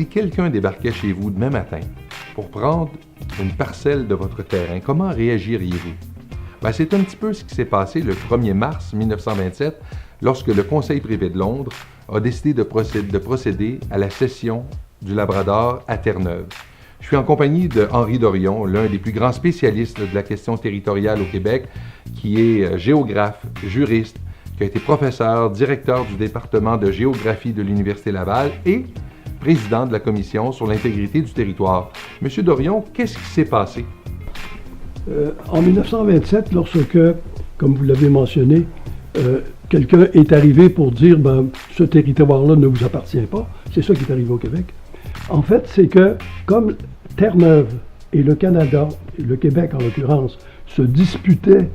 si quelqu'un débarquait chez vous demain matin pour prendre une parcelle de votre terrain, comment réagiriez-vous? Ben, c'est un petit peu ce qui s'est passé le 1er mars 1927, lorsque le Conseil privé de Londres a décidé de procéder à la cession du Labrador à Terre-Neuve. Je suis en compagnie de Henri Dorion, l'un des plus grands spécialistes de la question territoriale au Québec, qui est géographe, juriste, qui a été professeur, directeur du département de géographie de l'Université Laval et président de la Commission sur l'intégrité du territoire. Monsieur Dorion, qu'est-ce qui s'est passé? En 1927, lorsque, comme vous l'avez mentionné, quelqu'un est arrivé pour dire ce territoire-là ne vous appartient pas, c'est ça qui est arrivé au Québec. En fait, c'est que comme Terre-Neuve et le Canada, et le Québec en l'occurrence, se disputaient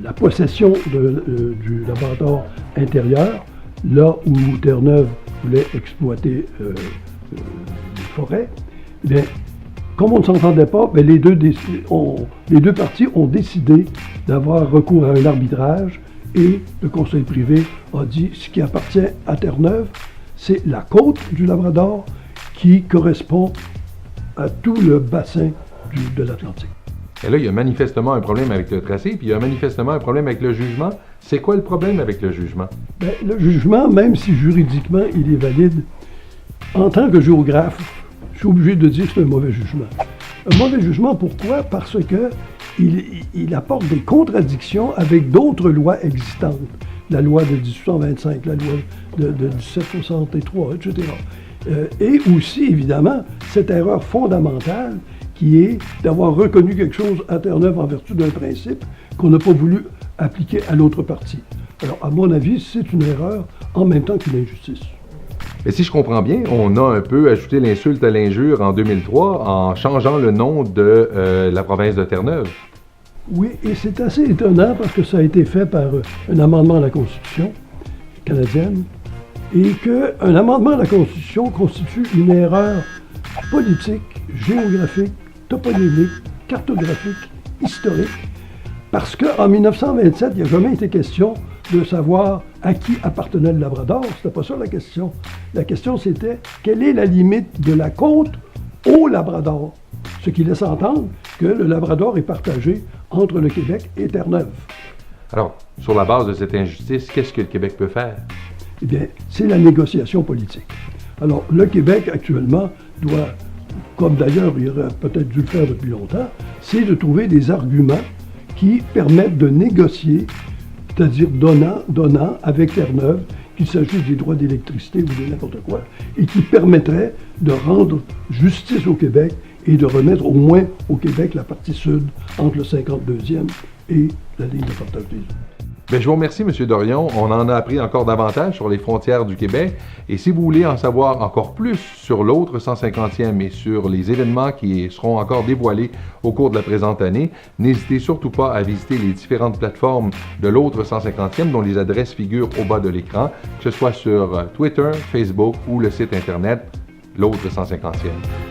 la possession du Labrador intérieur, là où Terre-Neuve voulait exploiter les forêts, eh bien, comme on ne s'entendait pas, bien, les deux parties ont décidé d'avoir recours à un arbitrage et le Conseil privé a dit ce qui appartient à Terre-Neuve, c'est la côte du Labrador qui correspond à tout le bassin de l'Atlantique. Et là, il y a manifestement un problème avec le tracé, puis il y a manifestement un problème avec le jugement. C'est quoi le problème avec le jugement? Bien, le jugement, même si juridiquement il est valide, en tant que géographe, je suis obligé de dire que c'est un mauvais jugement. Un mauvais jugement, pourquoi? Parce que il apporte des contradictions avec d'autres lois existantes. La loi de 1825, la loi de 1763, etc. Et aussi, évidemment, cette erreur fondamentale qui est d'avoir reconnu quelque chose à Terre-Neuve en vertu d'un principe qu'on n'a pas voulu appliquer à l'autre partie. Alors, à mon avis, c'est une erreur en même temps qu'une injustice. Et si je comprends bien, on a un peu ajouté l'insulte à l'injure en 2003 en changeant le nom de la province de Terre-Neuve. Oui, et c'est assez étonnant parce que ça a été fait par un amendement à la Constitution canadienne et qu'un amendement à la Constitution constitue une erreur politique, géographique, toponymique, cartographique, historique, parce qu'en 1927, il n'y a jamais été question de savoir à qui appartenait le Labrador. C'était pas ça la question. La question, c'était quelle est la limite de la côte au Labrador? Ce qui laisse entendre que le Labrador est partagé entre le Québec et Terre-Neuve. Alors, sur la base de cette injustice, qu'est-ce que le Québec peut faire? Eh bien, c'est la négociation politique. Alors, le Québec, actuellement, doit, comme d'ailleurs il aurait peut-être dû le faire depuis longtemps, c'est de trouver des arguments qui permettent de négocier, c'est-à-dire donnant avec Terre-Neuve, qu'il s'agisse des droits d'électricité ou de n'importe quoi, et qui permettrait de rendre justice au Québec et de remettre au moins au Québec la partie sud entre le 52e et la ligne de partage des eaux. Bien, je vous remercie, M. Dorion. On en a appris encore davantage sur les frontières du Québec. Et si vous voulez en savoir encore plus sur l'autre 150e et sur les événements qui seront encore dévoilés au cours de la présente année, n'hésitez surtout pas à visiter les différentes plateformes de l'autre 150e dont les adresses figurent au bas de l'écran, que ce soit sur Twitter, Facebook ou le site Internet l'autre 150e.